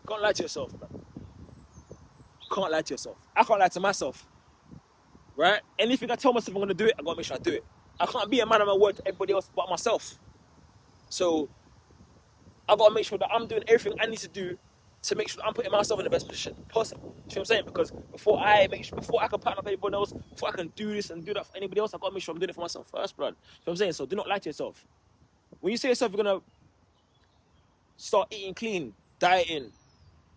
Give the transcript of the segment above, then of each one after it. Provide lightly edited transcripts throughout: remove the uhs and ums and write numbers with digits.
Can't lie to yourself, man. Can't lie to yourself. I can't lie to myself. Right? Anything I tell myself I'm gonna do it, I gotta make sure I do it. I can't be a man of my word to everybody else but myself. So I gotta make sure that I'm doing everything I need to do to make sure that I'm putting myself in the best position possible. You know what I'm saying? Because before I can partner with anyone else, before I can do this and do that for anybody else, I gotta make sure I'm doing it for myself first, blood. You know what I'm saying? So do not lie to yourself. When you say to yourself you're gonna start eating clean, dieting,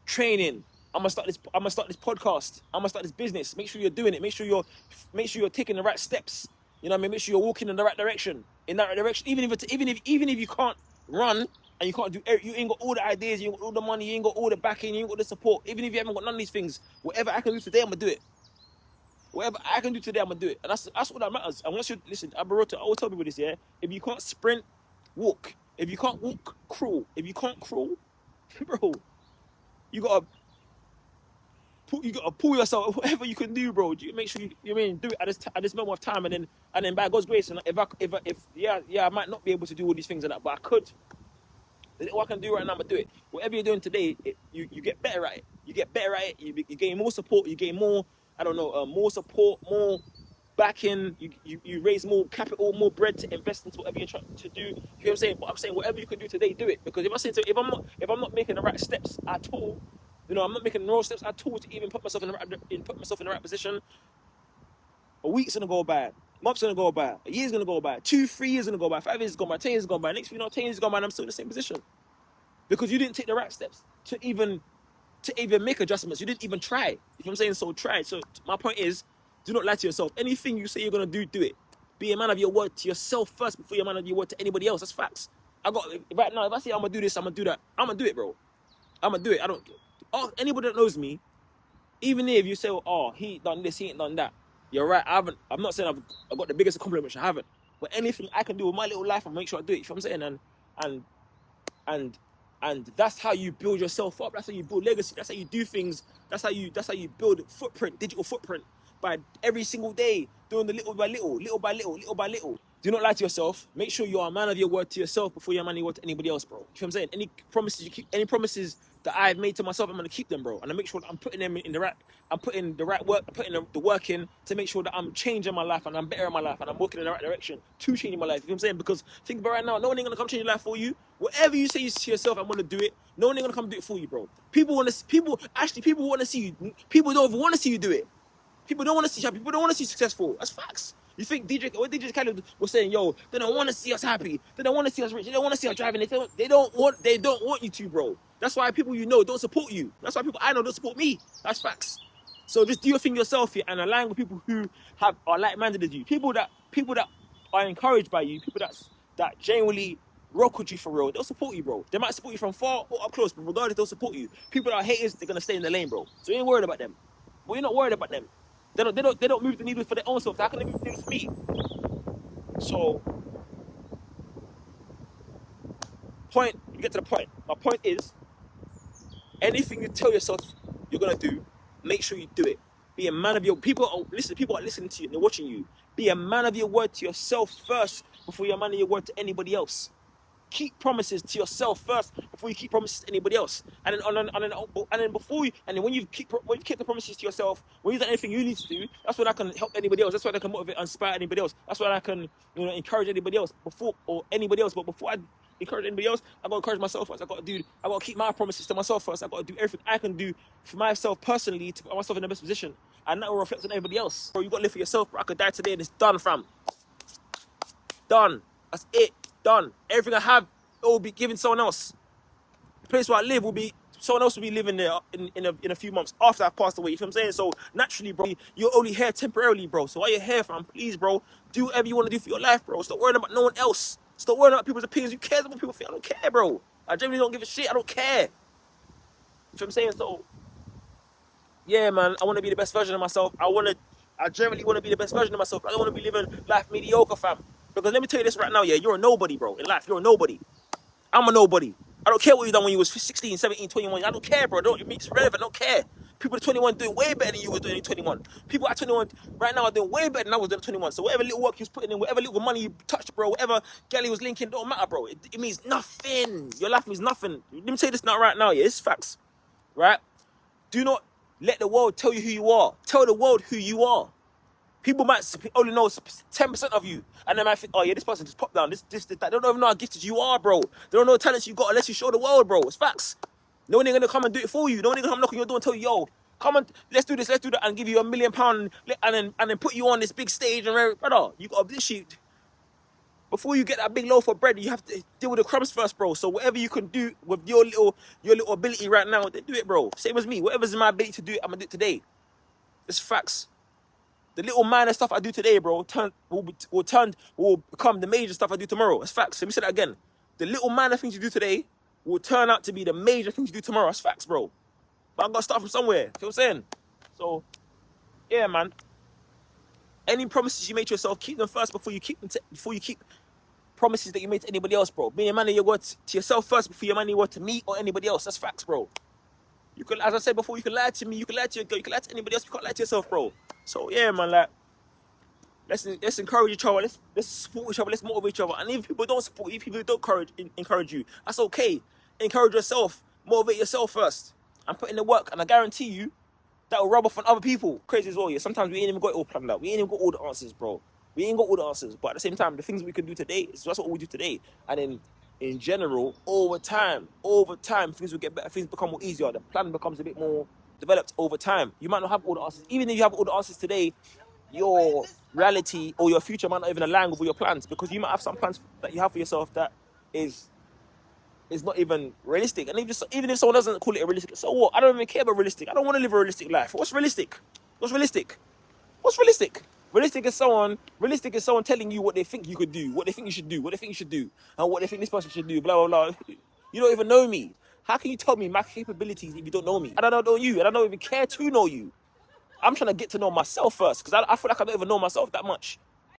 training, I'm gonna start this podcast, I'm gonna start this business. Make sure you're doing it. Make sure you're taking the right steps. You know what I mean? Make sure you're walking in the right direction. In that right direction. Even if you can't run and you can't do, you ain't got all the ideas, you ain't got all the money, you ain't got all the backing, you ain't got the support. Even if you haven't got none of these things, whatever I can do today, I'm gonna do it. Whatever I can do today, I'm gonna do it. And that's what that matters. And once you listen, I always tell people this, yeah. If you can't sprint, walk. If you can't walk, crawl. If you can't crawl, bro, you gotta pull yourself. Whatever you can do, bro. You make sure you do it at this moment of time, and then by God's grace, and if I might not be able to do all these things and that, but I could. What I can do right now, I'm gonna do it. Whatever you're doing today, you get better at it. You get better at it. You gain more support. You gain more. I don't know, more support, more backing. You raise more capital, more bread to invest into whatever you're trying to do. You know what I'm saying? But I'm saying whatever you can do today, do it. Because if I'm not making the right steps at all, I'm not making the right steps at all to even put myself in the right position. A week's gonna go by, month's gonna go by, a year's gonna go by, 2-3 years gonna go by, 5 years gonna go by, 10 years gonna go by. Next, 10 years gonna go by, and I'm still in the same position because you didn't take the right steps to even make adjustments. You didn't even try. You know what I'm saying? So try. So my point is, do not lie to yourself. Anything you say you're gonna do, do it. Be a man of your word to yourself first before you're a man of your word to anybody else. That's facts. Right now, if I say I'm gonna do this, I'm gonna do that, I'm gonna do it, bro. I'm gonna do it. I don't. Anybody that knows me, even if you say, oh, he ain't done this, he ain't done that, you're right. I'm not saying I've got the biggest accomplishment. I haven't. But anything I can do with my little life, I'll make sure I do it. You know what I'm saying? And that's how you build yourself up. That's how you build legacy. That's how you do things. That's how you build digital footprint, by every single day doing the little by little. Do not lie to yourself. Make sure you are a man of your word to yourself before you're a man of your word to anybody else, bro. You know what I'm saying? Any promises you keep, any promises that I've made to myself, I'm gonna keep them, bro. And I make sure that I'm putting them in the right. I'm putting the right work, putting the work in to make sure that I'm changing my life and I'm better in my life and I'm walking in the right direction to changing my life. You know what I'm saying? Because think about it right now, no one ain't gonna come change your life for you. Whatever you say to yourself, I'm gonna do it. No one ain't gonna come do it for you, bro. People want to see you. People don't even want to see you do it. People don't want to see happy. People don't want to see successful. That's facts. You think DJ Khaled was saying, yo, they don't want to see us happy. They don't want to see us rich. They don't want to see us driving. They don't want you to, bro. That's why people don't support you. That's why people I know don't support me. That's facts. So just do your thing yourself here and align with people who are like-minded as you. People that are encouraged by you. People that genuinely rock with you for real. They'll support you, bro. They might support you from far or up close, but regardless, they'll support you. People that are haters, they're gonna stay in the lane, bro. So you ain't worried about them. But you're not worried about them. They don't move the needle for their own self. How can they move the needle for me? So, you get to the point. My point is, anything you tell yourself you're gonna do, make sure you do it. Be a man of your people are listening to you, they're watching you. Be a man of your word to yourself first before you're a man of your word to anybody else. Keep promises to yourself first before you keep promises to anybody else. And then when you've kept the promises to yourself, when you've done anything you need to do, that's when I can help anybody else. That's when I can motivate, inspire anybody else. That's when I can encourage anybody else before I encourage anybody else, I gotta encourage myself first. I gotta keep my promises to myself first. I gotta do everything I can do for myself personally to put myself in the best position. And that will reflect on everybody else. Bro, you gotta live for yourself, bro. I could die today and it's done, fam. Done. That's it. Done. Everything I have, it will be given to someone else. The place where I live someone else will be living there in a few months after I've passed away. You know what I'm saying? So naturally, bro, you're only here temporarily, bro. So while you're here, fam, please, bro, do whatever you want to do for your life, bro. Stop worrying about no one else. Stop worrying about people's opinions. Who cares what people think? I don't care, bro. I genuinely don't give a shit. I don't care. You know what I'm saying? So, yeah, man, I want to be the best version of myself. I genuinely want to be the best version of myself. I don't want to be living life mediocre, fam. Because let me tell you this right now, yeah, you're a nobody, bro. In life, you're a nobody. I'm a nobody. I don't care what you done when you was 16, 17, 21. I don't care, bro. It's irrelevant. I don't care. People at 21 doing way better than you were doing at 21. People at 21 right now are doing way better than I was doing at 21. So whatever little work you was putting in, whatever little money you touched, bro, whatever girl you was linking, don't matter, bro. It means nothing. Your life means nothing. Let me tell you this now, right now, yeah, it's facts. right? Do not let the world tell you who you are. Tell the world who you are. People might only know 10% of you, and they might think, oh yeah, this person just popped down, this, that. They don't even know how gifted you are, bro. They don't know the talents you got unless you show the world, bro. It's facts. No one ain't gonna come and do it for you. No one ain't gonna come knock on your door and tell you, yo, come on, let's do this, let's do that, and give you £1 million, and then put you on this big stage, and brother, you got to shoot. Before you get that big loaf of bread, you have to deal with the crumbs first, bro. So whatever you can do with your little ability right now, then do it, bro. Same as me. Whatever's in my ability to do it, I'm gonna do it today. It's facts. The little minor stuff I do today, bro, will become the major stuff I do tomorrow. It's facts. Let me say that again. The little minor things you do today will turn out to be the major things you do tomorrow. It's facts, bro. But I gotta start from somewhere. You know what I'm saying? So, yeah, man. Any promises you made to yourself, keep them first before you keep promises that you made to anybody else, bro. Be a man of your word to yourself first before you're man of your word to me or anybody else. That's facts, bro. You can, as I said before, you can lie to me, you can lie to your girl, you can lie to anybody else, you can't lie to yourself, bro. So yeah, man, like, let's encourage each other, let's support each other, let's motivate each other. And if people don't support you, if people don't encourage you, that's okay. Encourage yourself, motivate yourself first, and put in the work. And I guarantee you, that will rub off on other people. Crazy as well, yeah. Sometimes we ain't even got it all planned out. We ain't even got all the answers, bro. We ain't got all the answers. But at the same time, the things we can do today, that's what we do today. And then, in general, over time, things will get better. Things become more easier. The plan becomes a bit more developed over time. You might not have all the answers. Even if you have all the answers today, your reality or your future might not even align with all your plans, because you might have some plans that you have for yourself that is not even realistic. And even if someone doesn't call it a realistic, so what? I don't even care about realistic. I don't want to live a realistic life. What's realistic? What's realistic? What's realistic? Realistic is someone telling you what they think you could do, what they think you should do, what they think you should do, and what they think this person should do, blah, blah, blah. You don't even know me. How can you tell me my capabilities if you don't know me? I don't know you, and I don't even care to know you. I'm trying to get to know myself first, because I feel like I don't even know myself that much.